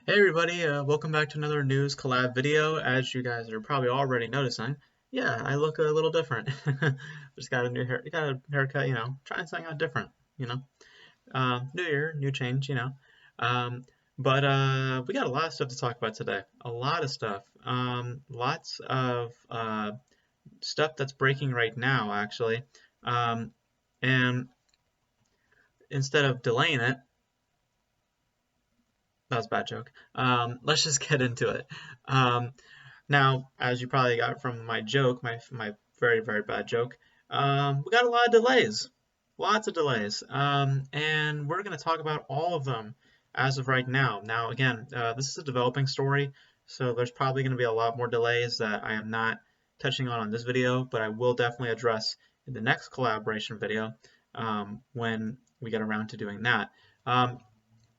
Hey everybody, welcome back to another news collab video. As you guys are probably already noticing, yeah, I look a little different. Just got a got a haircut, trying something out different, you know. New year, new change, Um, but we got a lot of stuff to talk about today. A lot of stuff. Lots of stuff that's breaking right now, actually. Um, and instead of delaying it, that was a bad joke. Let's just get into it. Um, Now, as you probably got from my joke, my very, very bad joke, we got a lot of delays. Lots of delays. And we're going to talk about all of them as of right now. Now, again, this is a developing story, so there's probably going to be a lot more delays that I am not touching on this video, but I will definitely address in the next collaboration video when we get around to doing that. Um,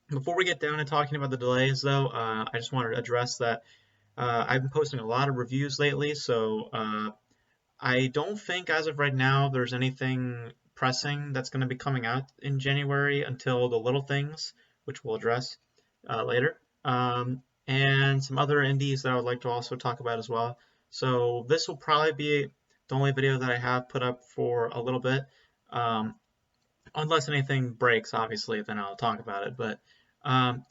Before we get down to talking about the delays, though, I just wanted to address that I've been posting a lot of reviews lately, so I don't think as of right now there's anything pressing that's going to be coming out in January until the little things, which we'll address later, and some other indies that I would like to also talk about as well. So this will probably be the only video that I have put up for a little bit, um, unless anything breaks, obviously, then I'll talk about it. Um,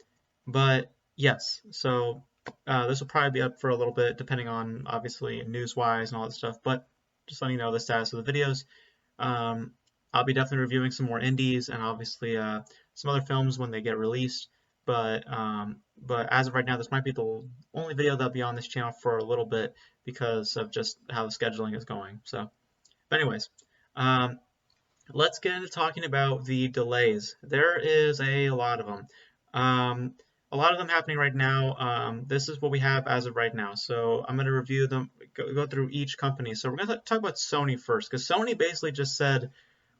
but yes, so this will probably be up for a little bit, depending on obviously news-wise and all that stuff. But just letting you know the status of the videos. Um, I'll be definitely reviewing some more indies and obviously some other films when they get released. But as of right now, this might be the only video that'll be on this channel for a little bit because of just how the scheduling is going. So, but anyways, um, let's get into talking about the delays. There is a lot of them. A lot of them happening right now. This is what we have as of right now. So I'm going to review them, go through each company. So we're going to talk about Sony first, because Sony basically just said,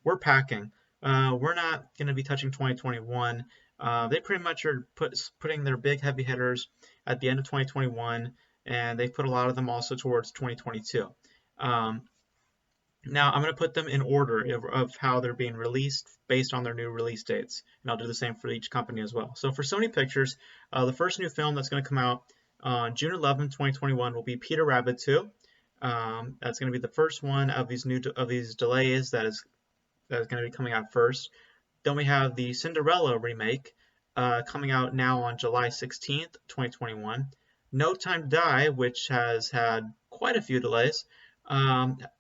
we're packing. We're not going to be touching 2021. They pretty much are putting their big heavy hitters at the end of 2021, and they've put a lot of them also towards 2022. Um, Now I'm going to put them in order of how they're being released based on their new release dates, and I'll do the same for each company as well. So for Sony Pictures, the first new film that's going to come out on June 11th, 2021 will be Peter Rabbit 2. That's going to be the first one of these delays that is going to be coming out first. Then we have the Cinderella remake coming out now on July 16th, 2021. No Time to Die, which has had quite a few delays,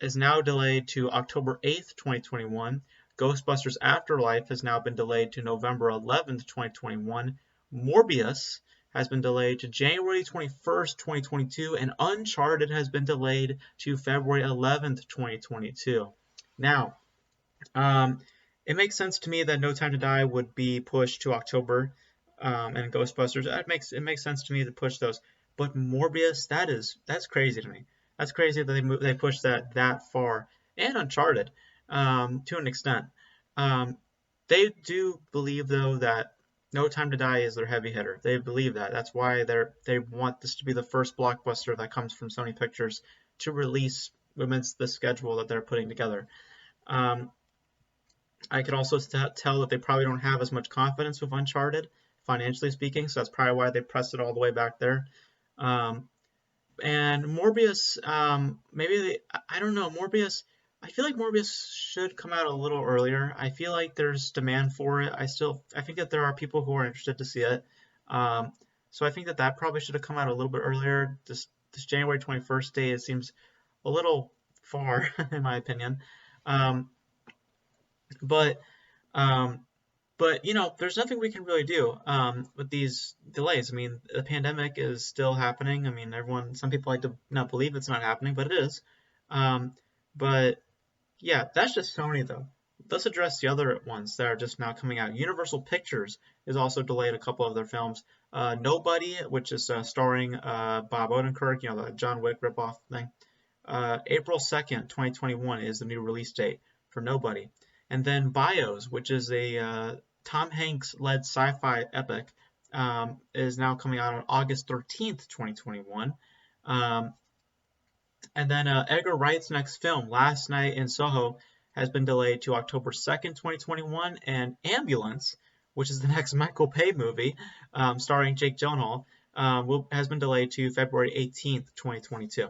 is now delayed to October 8th, 2021. Ghostbusters Afterlife has now been delayed to November 11th, 2021. Morbius has been delayed to January 21st, 2022, and Uncharted has been delayed to February 11th, 2022. Now, um, it makes sense to me that No Time to Die would be pushed to October, and Ghostbusters. It makes sense to me to push those. But Morbius, that's crazy to me. That's crazy that they pushed that far, and Uncharted, to an extent. Um, they do believe though that No Time to Die is their heavy hitter. They believe that. That's why they want this to be the first blockbuster that comes from Sony Pictures to release amidst the schedule that they're putting together. Um, I could also tell that they probably don't have as much confidence with Uncharted, financially speaking, so that's probably why they pressed it all the way back there. Um, and Morbius, I don't know, Morbius, I feel like Morbius should come out a little earlier. I feel like there's demand for it. I think that there are people who are interested to see it. Um, so I think that probably should have come out a little bit earlier. This January 21st date, it seems a little far, in my opinion. Um, but um, but there's nothing we can really do with these delays. I mean, the pandemic is still happening. I mean, some people like to not believe it's not happening, but it is. Um, but yeah, that's just Sony though. Let's address the other ones that are just now coming out. Universal Pictures is also delayed a couple of their films. Nobody, which is starring Bob Odenkirk, the John Wick ripoff thing. April 2nd, 2021 is the new release date for Nobody. And then Bios, which is a Tom Hanks-led sci-fi epic, is now coming out on August 13th, 2021. Um, and then Edgar Wright's next film, Last Night in Soho, has been delayed to October 2nd, 2021. And Ambulance, which is the next Michael Bay movie, starring Jake Gyllenhaal, has been delayed to February 18th, 2022.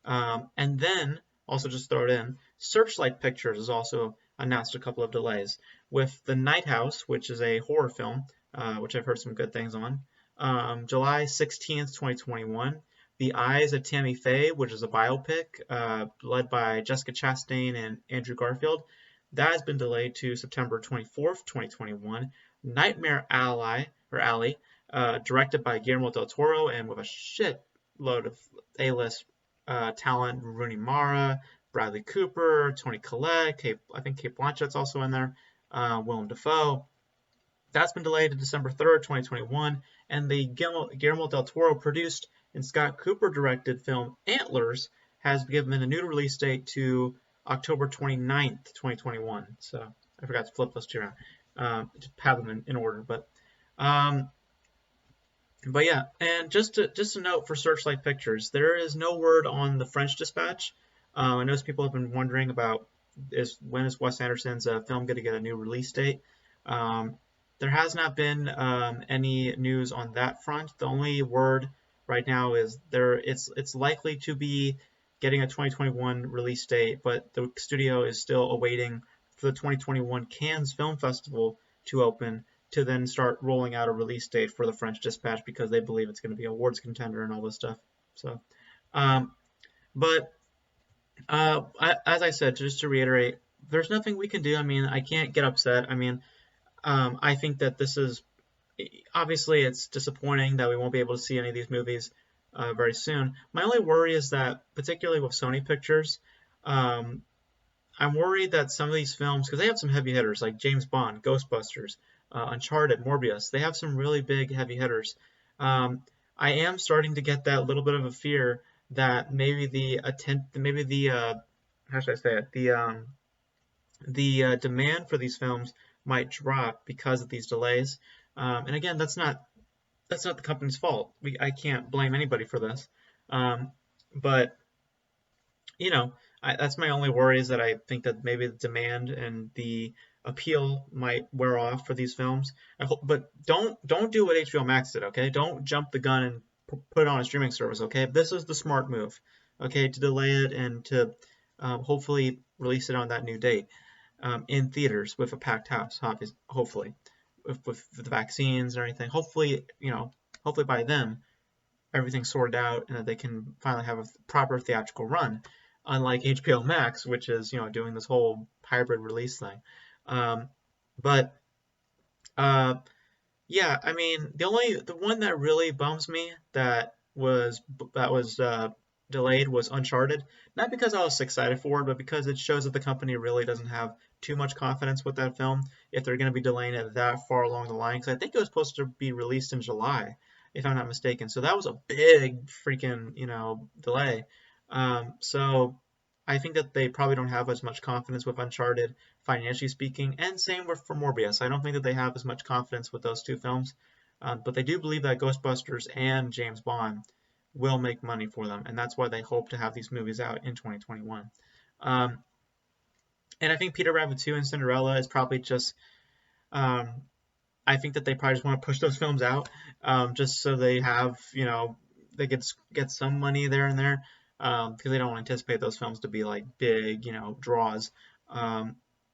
And then, also just throw it in, Searchlight Pictures has also announced a couple of delays, with The Night House, which is a horror film, which I've heard some good things on, July 16th, 2021. The Eyes of Tammy Faye, which is a biopic led by Jessica Chastain and Andrew Garfield, that has been delayed to September 24th, 2021. Nightmare Alley, directed by Guillermo del Toro and with a shit load of A-list talent: Rooney Mara, Bradley Cooper, Toni Collette, I think Cate Blanchett's also in there, Willem Dafoe. That's been delayed to December 3rd, 2021. And the Guillermo del Toro produced and Scott Cooper directed film Antlers has given a new release date to October 29th, 2021. So I forgot to flip those two around. Just have them in order. But yeah, and just a note for Searchlight Pictures, there is no word on the French Dispatch. I know people have been wondering about when is Wes Anderson's film going to get a new release date. There has not been any news on that front. The only word right now is it's likely to be getting a 2021 release date, but the studio is still awaiting for the 2021 Cannes Film Festival to open to then start rolling out a release date for the French Dispatch because they believe it's going to be awards contender and all this stuff. So, but as I said, just to reiterate, there's nothing we can do. I mean, I can't get upset. I mean, I think that this is obviously it's disappointing that we won't be able to see any of these movies very soon. My only worry is that, particularly with Sony Pictures, I'm worried that some of these films, because they have some heavy hitters like James Bond, Ghostbusters, Uncharted, Morbius, they have some really big heavy hitters. I am starting to get that little bit of a fear that maybe how should I say it, the demand for these films might drop because of these delays. And again, that's not the company's fault. I can't blame anybody for this. But you know, that's my only worry, is that I think that maybe the demand and the appeal might wear off for these films. But don't do what HBO Max did, okay? Don't jump the gun and put it on a streaming service, okay? This is the smart move, okay, to delay it and to hopefully release it on that new date in theaters with a packed house, hopefully, with the vaccines and everything. Hopefully by then everything's sorted out and that they can finally have a proper theatrical run, unlike HBO Max, which is doing this whole hybrid release thing. But yeah, I mean, the one that really bums me that was delayed was Uncharted. Not because I was excited for it, but because it shows that the company really doesn't have too much confidence with that film if they're going to be delaying it that far along the line. Because I think it was supposed to be released in July, if I'm not mistaken. So that was a big freaking delay. So I think that they probably don't have as much confidence with Uncharted, financially speaking, and same for Morbius. I don't think that they have as much confidence with those two films, but they do believe that Ghostbusters and James Bond will make money for them, and that's why they hope to have these movies out in 2021. And I think Peter Rabbit 2 and Cinderella is probably just, I think that they probably just want to push those films out, just so they have, they get some money there and there, because they don't anticipate those films to be like big, draws.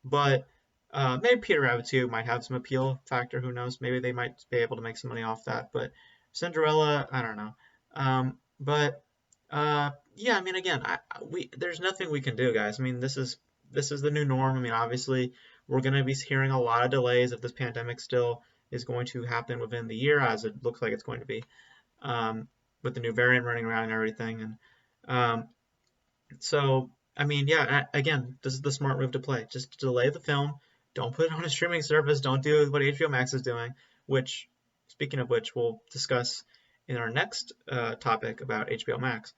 But maybe Peter Rabbit 2 might have some appeal factor. Who knows? Maybe they might be able to make some money off that. But Cinderella, I don't know. But yeah, I mean, again, there's nothing we can do, guys. I mean, this is the new norm. I mean, obviously, we're going to be hearing a lot of delays if this pandemic still is going to happen within the year, as it looks like it's going to be, with the new variant running around and everything. And so, I mean, yeah, again, this is the smart move to play. Just delay the film. Don't put it on a streaming service. Don't do what HBO Max is doing, which, speaking of which, we'll discuss in our next topic about HBO Max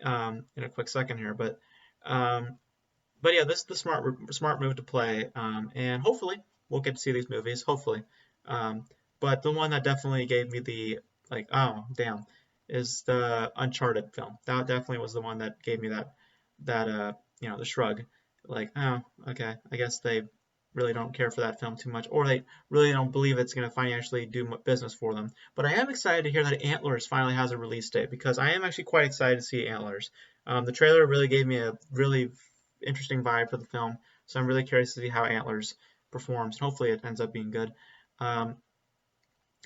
in a quick second here. But yeah, this is the smart move to play, and hopefully we'll get to see these movies. Hopefully, but the one that definitely gave me the oh damn, is the Uncharted film. That definitely was the one that gave me that the shrug, oh okay, I guess they really don't care for that film too much, or they really don't believe it's going to financially do business for them. But I am excited to hear that Antlers finally has a release date, because I am actually quite excited to see Antlers. The trailer really gave me a really interesting vibe for the film, so I'm really curious to see how Antlers performs. Hopefully, it ends up being good. Um,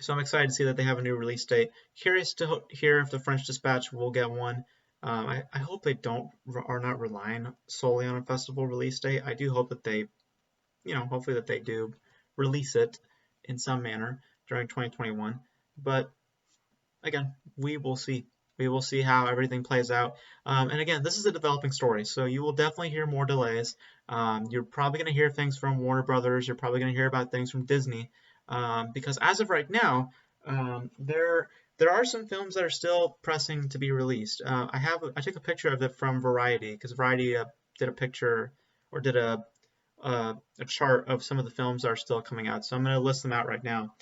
so I'm excited to see that they have a new release date. Curious to hear if the French Dispatch will get one. I hope they are not relying solely on a festival release date. I do hope that they, hopefully that they do release it in some manner during 2021. But again, we will see. We will see how everything plays out. And again, this is a developing story, so you will definitely hear more delays. You're probably going to hear things from Warner Brothers. You're probably going to hear about things from Disney, because as of right now, there are some films that are still pressing to be released. I took a picture of it from Variety, because Variety did a picture, or did a chart of some of the films that are still coming out. So I'm going to list them out right now.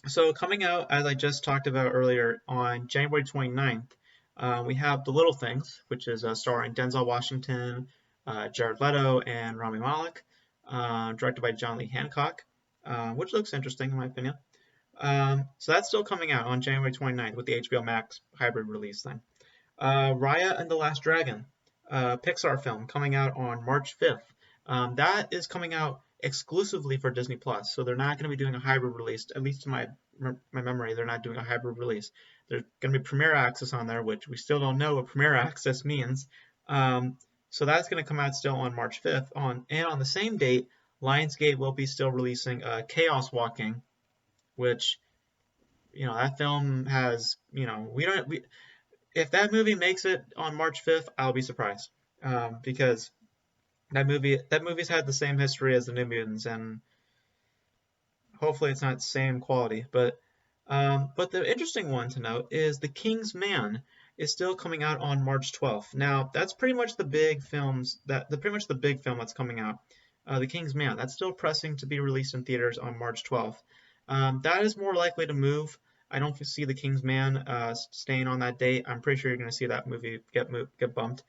So coming out, as I just talked about earlier, on January 29th, we have The Little Things, which is starring Denzel Washington, Jared Leto, and Rami Malek, directed by John Lee Hancock, which looks interesting in my opinion. So that's still coming out on January 29th with the HBO Max hybrid release thing. Raya and the Last Dragon, Pixar film, coming out on March 5th. That is coming out exclusively for Disney Plus, so they're not going to be doing a hybrid release. At least to my memory, they're not doing a hybrid release. There's going to be Premiere Access on there, which we still don't know what Premiere Access means. So that's going to come out still on March 5th. And on the same date, Lionsgate will be still releasing Chaos Walking, which, that film has, if that movie makes it on March 5th, I'll be surprised, because that movie's had the same history as the New Mutants, and hopefully it's not the same quality. But the interesting one to note is The King's Man is still coming out on March 12th. Now that's pretty much the big film that's coming out. The King's Man, that's still pressing to be released in theaters on March 12th. That is more likely to move. I don't see The King's Man staying on that date. I'm pretty sure you're going to see that movie get bumped.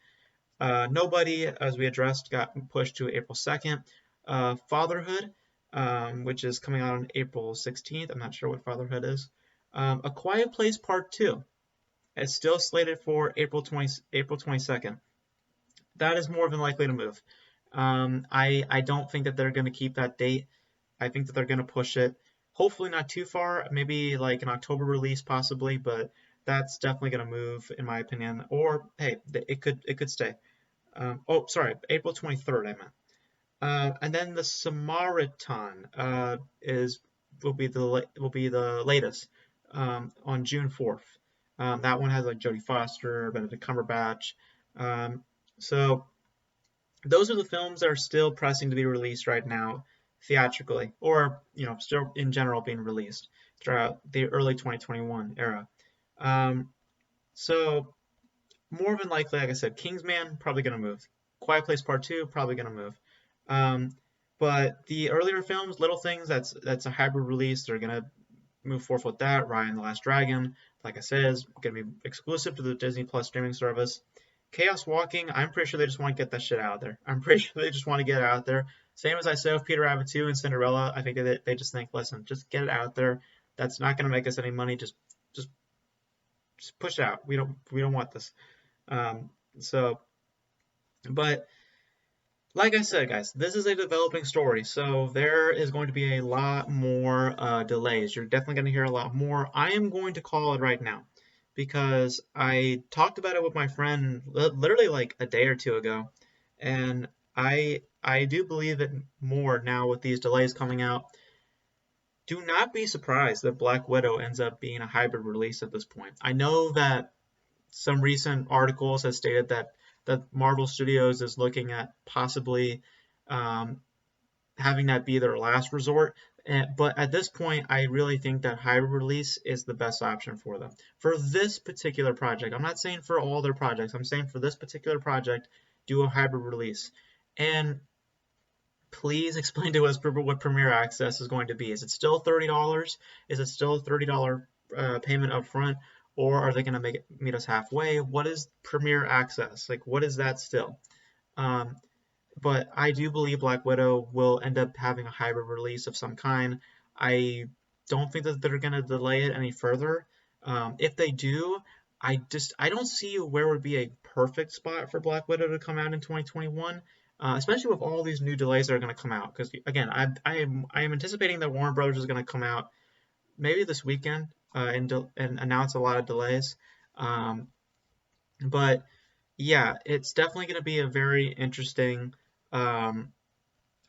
Nobody, as we addressed, got pushed to April 2nd. Fatherhood, which is coming out on April 16th. I'm not sure what Fatherhood is. A Quiet Place Part 2. It's still slated for April 22nd. That is more than likely to move. I don't think that they're going to keep that date. I think that they're going to push it. Hopefully not too far. Maybe like an October release possibly, but that's definitely going to move in my opinion. Or hey, it could stay. April 23rd I meant. And then the Samaritan will be the latest, on June 4th. That one has like Jodie Foster, Benedict Cumberbatch. So those are the films that are still pressing to be released right now theatrically, or still in general being released throughout the early 2021 era. So more than likely, like I said, Kingsman probably gonna move. Quiet Place Part 2 probably gonna move. But the earlier films, Little Things, that's a hybrid release. They're gonna move forth with that. Raya and the Last Dragon, like I said, is gonna be exclusive to the Disney Plus streaming service. Chaos Walking, I'm pretty sure they just want to get that shit out there. I'm pretty sure they just want to get it out there. Same as I said with Peter Rabbit 2 and Cinderella. I think that they just think, listen, just get it out there. That's not going to make us any money. Just push it out. We don't want this. But like I said, guys, this is a developing story, so there is going to be a lot more delays. You're definitely going to hear a lot more. I am going to call it right now, because I talked about it with my friend literally like a day or two ago, and I do believe it more now with these delays coming out. Do not be surprised that Black Widow ends up being a hybrid release at this point. I know that some recent articles have stated that Marvel Studios is looking at possibly having that be their last resort. But at this point, I really think that hybrid release is the best option for them. For this particular project, I'm not saying for all their projects, I'm saying for this particular project, do a hybrid release. And please explain to us what Premiere Access is going to be. Is it still $30? Is it still a $30 payment up front? Or are they going to meet us halfway? What is Premiere Access? Like, what is that still? but I do believe Black Widow will end up having a hybrid release of some kind. I don't think that they're going to delay it any further. If they do, I don't see where would be a perfect spot for Black Widow to come out in 2021, especially with all these new delays that are going to come out. Because again, I am anticipating that Warner Brothers is going to come out maybe this weekend and announce a lot of delays. Um, but yeah, it's definitely going to be a very interesting um,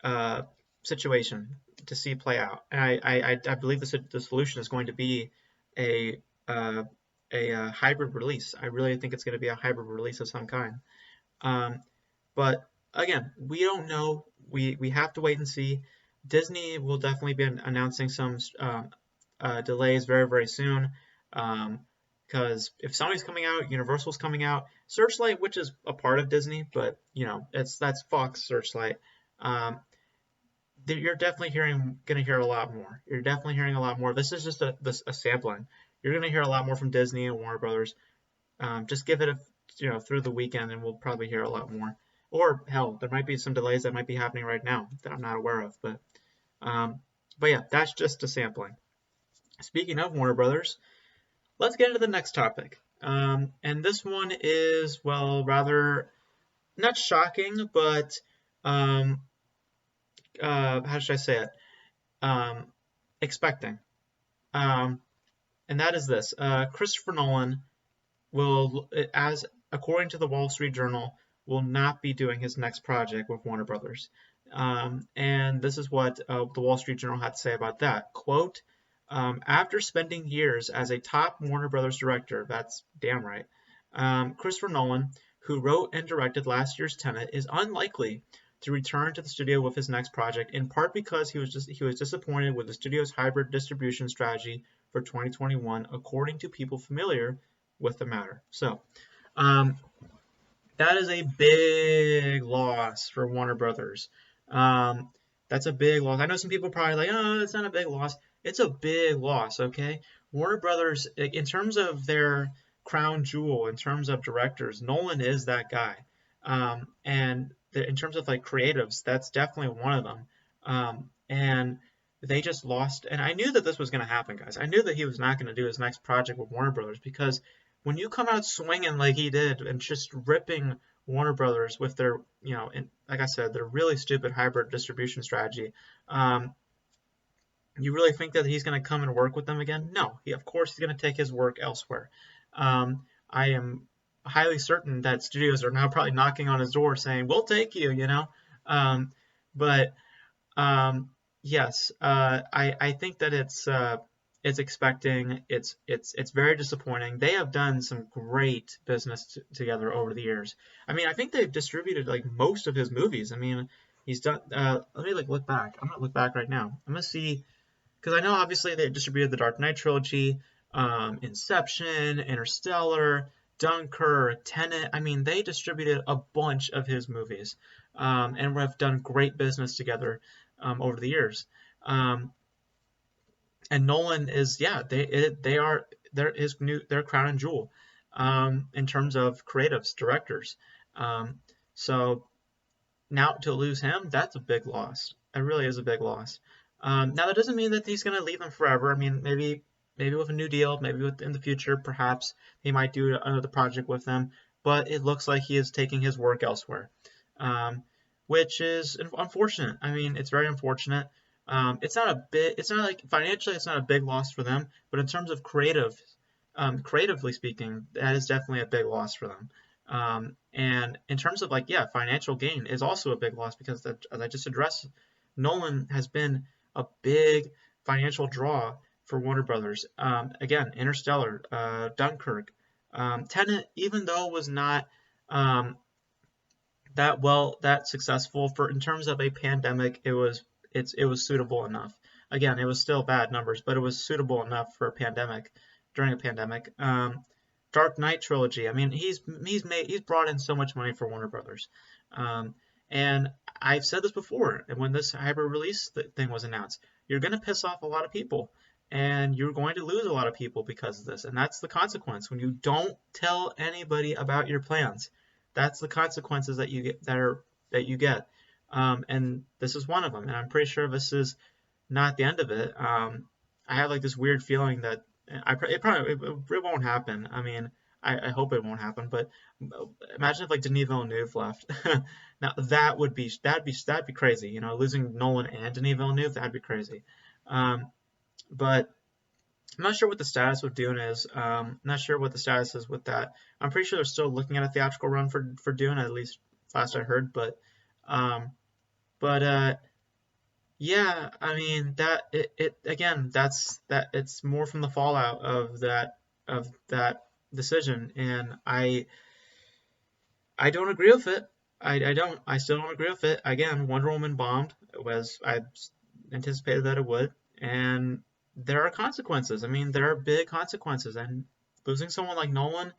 uh, situation to see play out. And I believe the solution is going to be a uh, a hybrid release. I really think it's going to be a hybrid release of some kind. Um, but again, we don't know. We have to wait and see. Disney will definitely be announcing some delays very very soon. Um, because if Sony's coming out, Universal's coming out, Searchlight, which is a part of Disney, but that's Fox Searchlight. Um, you're definitely going to hear a lot more. You're definitely hearing a lot more. This is just a sampling. You're going to hear a lot more from Disney and Warner Brothers. Just give it through the weekend, and we'll probably hear a lot more. Or hell, there might be some delays that might be happening right now that I'm not aware of. Um, but yeah, that's just a sampling. Speaking of Warner Brothers, let's get into the next topic. And this one is, well, rather not shocking, but um, how should I say it? Um, expecting. Um, and that is this: Christopher Nolan will, as according to the Wall Street Journal, will not be doing his next project with Warner Brothers. And this is what the Wall Street Journal had to say about that. Quote, after spending years as a top Warner Brothers director, that's damn right, Christopher Nolan, who wrote and directed last year's Tenet, is unlikely to return to the studio with his next project, in part because he was disappointed with the studio's hybrid distribution strategy for 2021, according to people familiar with the matter. So, um, that is a big loss for Warner Brothers. Um, that's a big loss. I know some people are probably like, oh, it's not a big loss. It's a big loss, okay? Warner Brothers, in terms of their crown jewel, in terms of directors, Nolan is that guy. And in terms of like creatives, that's definitely one of them. And they just lost. And I knew that this was going to happen, guys. I knew that he was not going to do his next project with Warner Brothers because when you come out swinging like he did and just ripping Warner Brothers with their, and like I said, their really stupid hybrid distribution strategy, you really think that he's going to come and work with them again? No, of course he's going to take his work elsewhere. I am highly certain that studios are now probably knocking on his door saying, "We'll take you," But yes, I think that it's expecting. It's very disappointing. They have done some great business together over the years. I mean, I think they've distributed like most of his movies. I mean, he's done. Let me look back. I'm gonna look back right now. I'm gonna see because I know obviously they distributed the Dark Knight trilogy, Inception, Interstellar, Dunkirk, Tenet. I mean, they distributed a bunch of his movies, and have done great business together over the years. Um, and Nolan is, yeah, they are their crown and jewel in terms of creatives, directors. So now to lose him, that's a big loss. It really is a big loss. Now that doesn't mean that he's going to leave them forever. I mean, maybe with a new deal, maybe in the future, perhaps he might do another project with them. But it looks like he is taking his work elsewhere, which is unfortunate. I mean, it's very unfortunate. It's not like financially, it's not a big loss for them, but in terms of creatively speaking, that is definitely a big loss for them. And in terms of like, yeah, financial gain is also a big loss because as I just addressed, Nolan has been a big financial draw for Warner Brothers. Again, Interstellar, Dunkirk, Tenet, even though was not that successful for in terms of a pandemic, it was suitable enough. Again, it was still bad numbers, but it was suitable enough for a pandemic during a pandemic. Dark Knight trilogy. I mean, he's brought in so much money for Warner Brothers, and I've said this before. And when this hybrid release thing was announced, you're going to piss off a lot of people, and you're going to lose a lot of people because of this. And that's the consequence when you don't tell anybody about your plans. That's the consequences that you get. That you get. and this is one of them. And I'm pretty sure this is not the end of it. I have like this weird feeling that it won't happen. I mean, I hope it won't happen. But imagine if like Denis Villeneuve left. Now that'd be crazy. You know, losing Nolan and Denis Villeneuve, that'd be crazy. But I'm not sure what the status with Dune is. Not sure what the status is with that. I'm pretty sure they're still looking at a theatrical run for Dune, at least last I heard. Um, but yeah, I mean that it again. That it's more from the fallout of that decision, and I don't agree with it. I don't. I still don't agree with it. Again, Wonder Woman bombed. It was I anticipated that it would, and there are consequences. I mean, there are big consequences, and losing someone like Nolan,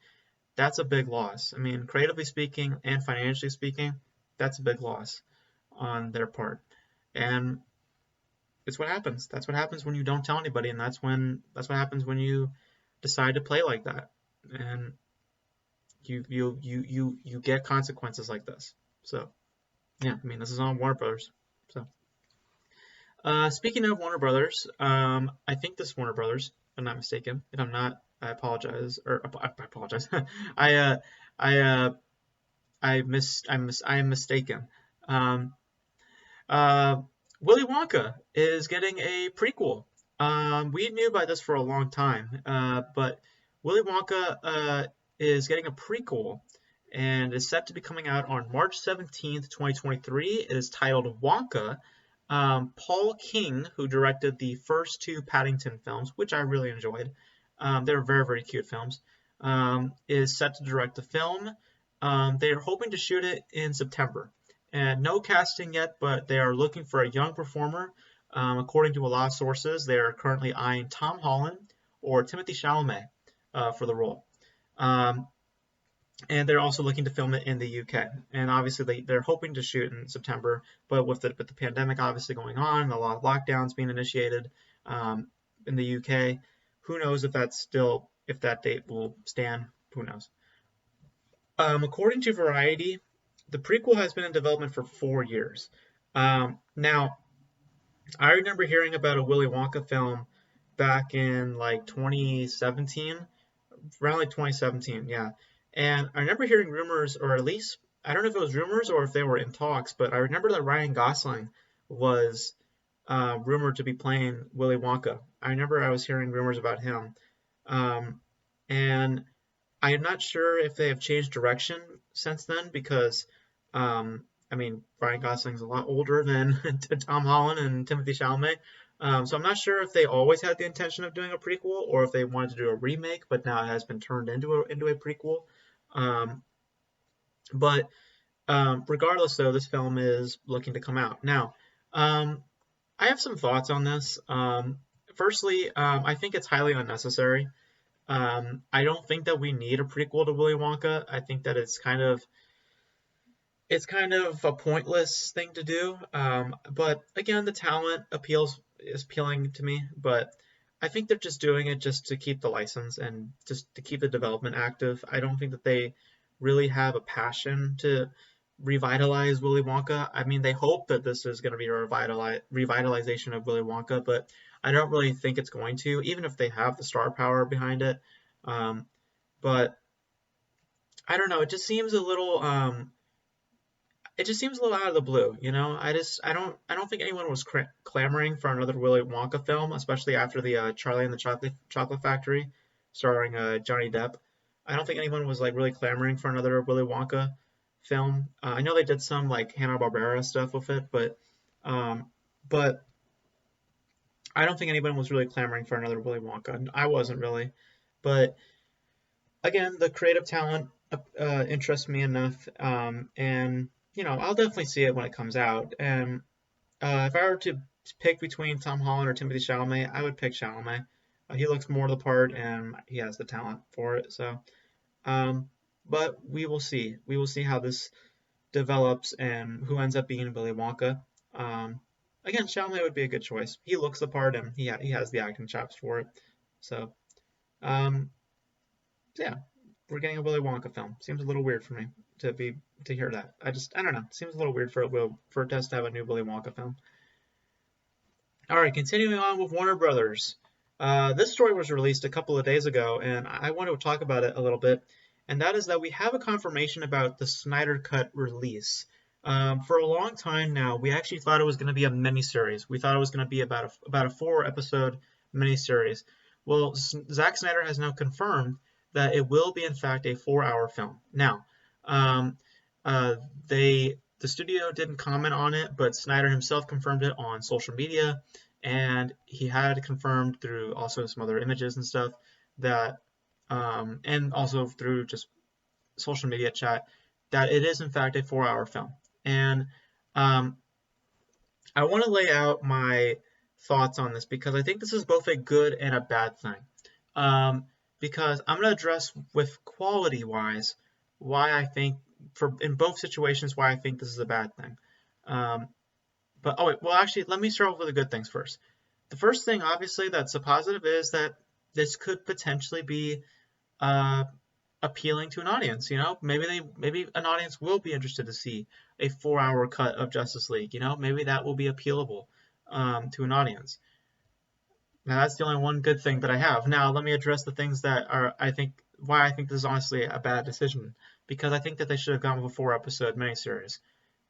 that's a big loss. I mean, creatively speaking and financially speaking, that's a big loss on their part. And it's what happens. That's what happens when you don't tell anybody, and that's what happens when you decide to play like that. And you get consequences like this. So yeah, I mean this is on Warner Brothers. So speaking of Warner Brothers, I think this is Warner Brothers, if I'm not mistaken. If I'm not, I apologize. Or I apologize. I I I am mistaken. Um, uh, Willy Wonka is getting a prequel. We knew about this for a long time, but Willy Wonka is getting a prequel and is set to be coming out on March 17th, 2023. It is titled Wonka. Paul King, who directed the first two Paddington films, which I really enjoyed, they're very, very cute films, is set to direct the film. They are hoping to shoot it in September. And no casting yet, but they are looking for a young performer. According to a lot of sources, they are currently eyeing Tom Holland or Timothée Chalamet for the role. Um, and they're also looking to film it in the UK. And obviously, they're hoping to shoot in September, but with the pandemic obviously going on, and a lot of lockdowns being initiated in the UK, who knows if that date will stand? Who knows? According to Variety, the prequel has been in development for 4 years. Now, I remember hearing about a Willy Wonka film back in like 2017, around like 2017, yeah. And I remember hearing rumors, or at least I don't know if it was rumors or if they were in talks, but I remember that Ryan Gosling was rumored to be playing Willy Wonka. I remember I was hearing rumors about him, um, and I am not sure if they have changed direction since then because, I mean, Ryan Gosling's a lot older than Tom Holland and Timothée Chalamet. So I'm not sure if they always had the intention of doing a prequel or if they wanted to do a remake, but now it has been turned into a prequel. Um, but regardless, though, this film is looking to come out now. Um, I have some thoughts on this. Firstly, I think it's highly unnecessary. I don't think that we need a prequel to Willy Wonka. I think that it's kind of a pointless thing to do. But again, the talent is appealing to me. But I think they're just doing it just to keep the license and just to keep the development active. I don't think that they really have a passion to revitalize Willy Wonka. I mean, they hope that this is going to be a revitalization of Willy Wonka, but I don't really think it's going to, even if they have the star power behind it. Um, but I don't know. It just seems a little out of the blue, you know. I don't think anyone was clamoring for another Willy Wonka film, especially after the Charlie and the Chocolate Factory, starring Johnny Depp. I don't think anyone was like really clamoring for another Willy Wonka film. I know they did some like Hanna-Barbera stuff with it, um, but I don't think anyone was really clamoring for another Willy Wonka. I wasn't really, but again, the creative talent interests me enough, and I'll definitely see it when it comes out. And if I were to pick between Tom Holland or Timothée Chalamet, I would pick Chalamet. He looks more the part, and he has the talent for it. So, um, but we will see. We will see how this develops and who ends up being Willy Wonka. Um, Again, Chalamet would be a good choice. He looks the part, and he has the acting chops for it. So, um, yeah. we're getting a Willy Wonka film. Seems a little weird for me to be to hear that. I don't know. Seems a little weird for us to have a new Willy Wonka film. All right, continuing on with Warner Brothers. This story was released a couple of days ago, and I want to talk about it a little bit. And that is that we have a confirmation about the Snyder Cut release. For a long time now, we actually thought it was going to be a miniseries. We thought it was going to be about a 4-episode miniseries. Well, Zack Snyder has now confirmed that it will be in fact a 4-hour film. Now, um, the studio didn't comment on it, but Snyder himself confirmed it on social media, and he had confirmed through also some other images and stuff that, and also through just social media chat, that it is in fact a 4-hour film. And um, I want to lay out my thoughts on this because I think this is both a good and a bad thing. Um, because I'm going to address with quality wise why I think for in both situations why I think this is a bad thing. Um, but oh wait, well actually let me start off with the good things first. The first thing obviously that's a positive is that this could potentially be uh, appealing to an audience. Maybe an audience will be interested to see a 4-hour cut of Justice League. Maybe that will be appealable to an audience. Now that's the only one good thing that I have. Now let me address the things that are why I think this is honestly a bad decision, because I think that they should have gone with a 4-episode miniseries.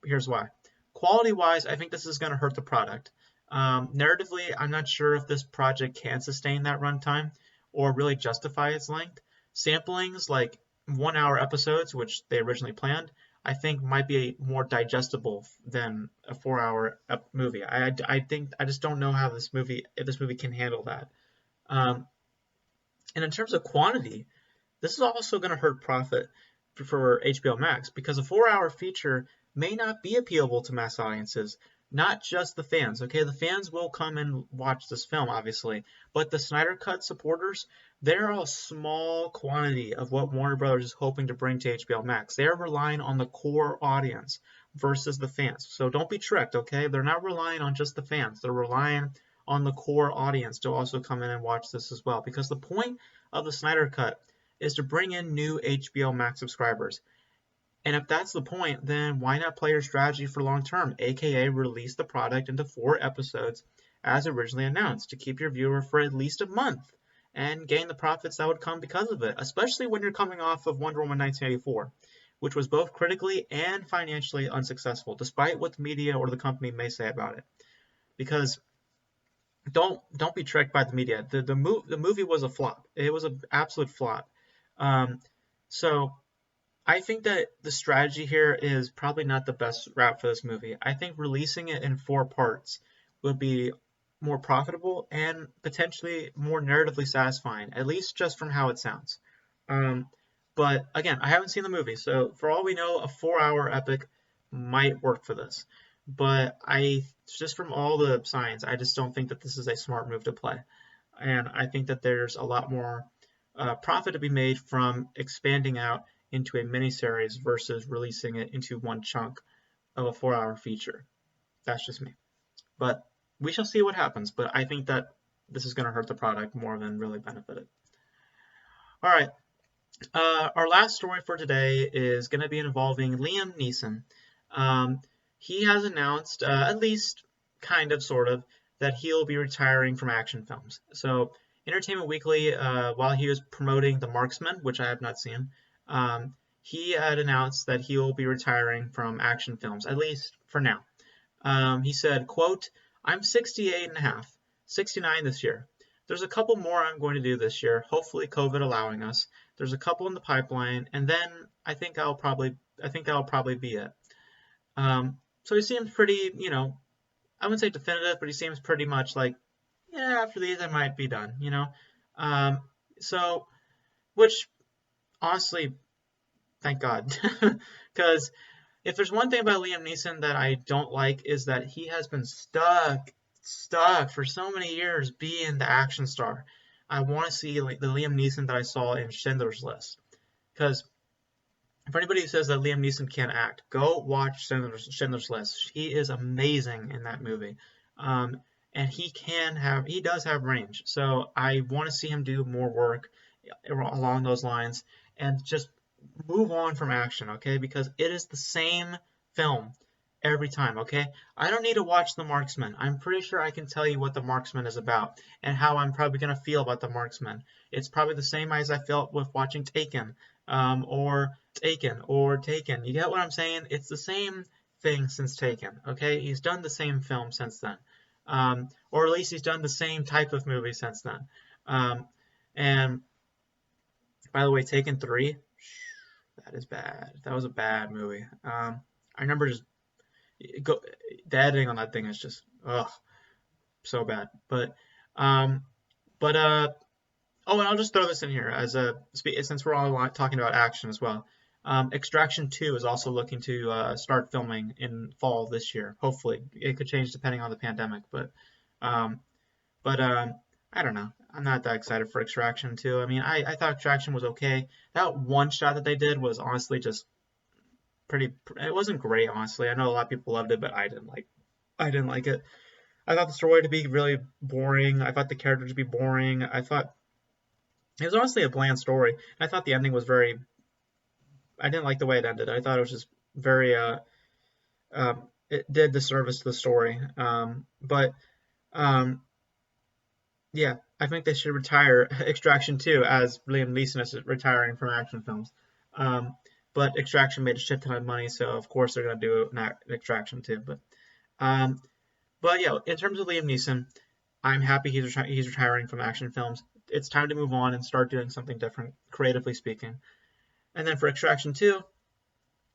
But here's why. Quality wise, I think this is going to hurt the product. Narratively, I'm not sure if this project can sustain that runtime or really justify its length. Samplings like 1-hour episodes, which they originally planned, I think might be more digestible than a 4-hour movie. I think I just don't know how if this movie can handle that. Um, and in terms of quantity, this is also going to hurt profit for HBO Max because a 4-hour feature may not be appealable to mass audiences, not just the fans. Okay, the fans will come and watch this film, obviously, but the Snyder Cut supporters, they're a small quantity of what Warner Brothers is hoping to bring to HBO Max. They're relying on the core audience versus the fans. So don't be tricked, okay? They're not relying on just the fans. They're relying on the core audience to also come in and watch this as well. Because the point of the Snyder Cut is to bring in new HBO Max subscribers. And if that's the point, then why not play your strategy for long term, aka release the product into 4 episodes as originally announced to keep your viewer for at least a month and gain the profits that would come because of it, especially when you're coming off of Wonder Woman 1984, which was both critically and financially unsuccessful, despite what the media or the company may say about it. Because don't be tricked by the media. The movie was a flop. It was an absolute flop. So I think that the strategy here is probably not the best route for this movie. I think releasing it in 4 parts would be more profitable and potentially more narratively satisfying, at least just from how it sounds. But again, I haven't seen the movie, so for all we know, a 4-hour epic might work for this. But just from all the signs, I just don't think that this is a smart move to play. And I think that there's a lot more profit to be made from expanding out into a miniseries versus releasing it into one chunk of a 4-hour feature. That's just me. But we shall see what happens. But I think that this is going to hurt the product more than really benefit it. All right. Our last story for today is going to be involving Liam Neeson. He has announced, at least kind of, sort of, that he'll be retiring from action films. So Entertainment Weekly, while he was promoting The Marksman, which I have not seen, he had announced that he will be retiring from action films, at least for now. He said, quote, "I'm 68 and a half, 69 this year. There's a couple more I'm going to do this year, hopefully COVID allowing us. There's a couple in the pipeline, and then I think that'll probably be it." So he seems pretty, I wouldn't say definitive, but he seems pretty much like, yeah, after these I might be done, So, which honestly, thank God, because if there's one thing about Liam Neeson that I don't like is that he has been stuck for so many years being the action star. I want to see like the Liam Neeson that I saw in Schindler's List. Because for anybody who says that Liam Neeson can't act, go watch Schindler's List. He is amazing in that movie. And he does have range. So I want to see him do more work along those lines, and just move on from action, okay? Because it is the same film every time, okay? I don't need to watch The Marksman. I'm pretty sure I can tell you what The Marksman is about and how I'm probably going to feel about The Marksman. It's probably the same as I felt with watching Taken, or Taken. You get what I'm saying? It's the same thing since Taken, okay? He's done the same film since then. Or at least he's done the same type of movie since then. And by the way, Taken 3, that is bad. That was a bad movie. I remember just the editing on that thing is just so bad. Um, but oh, and I'll just throw this in here as since we're all talking about action as well. Extraction 2 is also looking to start filming in fall this year. Hopefully, it could change depending on the pandemic, um, but I don't know. I'm not that excited for Extraction 2. I mean, I thought Extraction was okay. That one shot that they did was honestly just pretty. It wasn't great, honestly. I know a lot of people loved it, but I didn't like it. I thought the story to be really boring. I thought the character to be boring. I thought it was honestly a bland story. I thought the ending was very. I didn't like the way it ended. I thought it was just very. It did disservice to the story. But yeah, I think they should retire Extraction 2 as Liam Neeson is retiring from action films. But Extraction made a shit ton of money, so of course they're gonna do an Extraction 2. But yeah, in terms of Liam Neeson, I'm happy he's retiring from action films. It's time to move on and start doing something different, creatively speaking. And then for Extraction 2,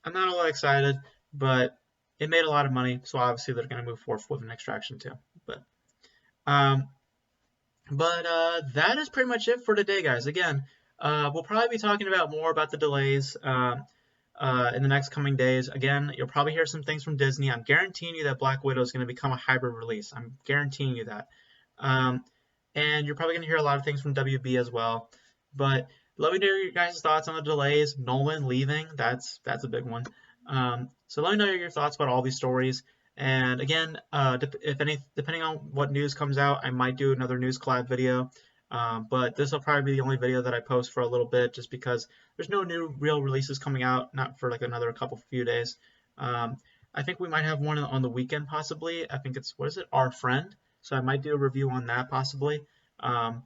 I'm not all that excited, but it made a lot of money, so obviously they're going to move forward with an Extraction 2. Um, but that is pretty much it for today, guys. Again, we'll probably be talking about more about the delays in the next coming days. Again, you'll probably hear some things from Disney. I'm guaranteeing you that Black Widow is going to become a hybrid release. I'm guaranteeing you that. And you're probably going to hear a lot of things from WB as well. But let me know your guys' thoughts on the delays. Nolan leaving, that's a big one. So let me know your thoughts about all these stories. And again, depending on what news comes out, I might do another news collab video. But this will probably be the only video that I post for a little bit, just because there's no new real releases coming out, not for like another few days. I think we might have one on the weekend possibly. I think it's, what is it, Our Friend. So I might do a review on that possibly.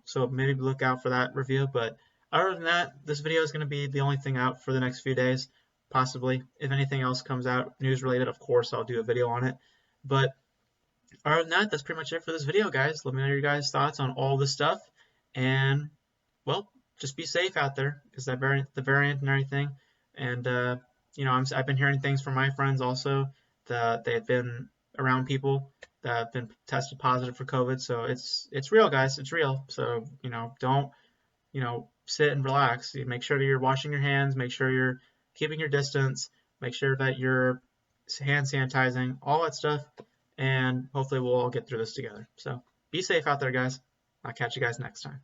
So maybe look out for that review. But other than that, this video is going to be the only thing out for the next few days, possibly. If anything else comes out news related, of course, I'll do a video on it. But other than that, that's pretty much it for this video, guys. Let me know your guys' thoughts on all this stuff. And, well, just be safe out there, because the variant and everything. And, you know, I've been hearing things from my friends also that they've been around people that have been tested positive for COVID. So it's real, guys. It's real. So, you know, don't, you know, sit and relax. You make sure that you're washing your hands. Make sure you're keeping your distance. Make sure that you're hand sanitizing, all that stuff. And hopefully we'll all get through this together. So be safe out there, guys. I'll catch you guys next time.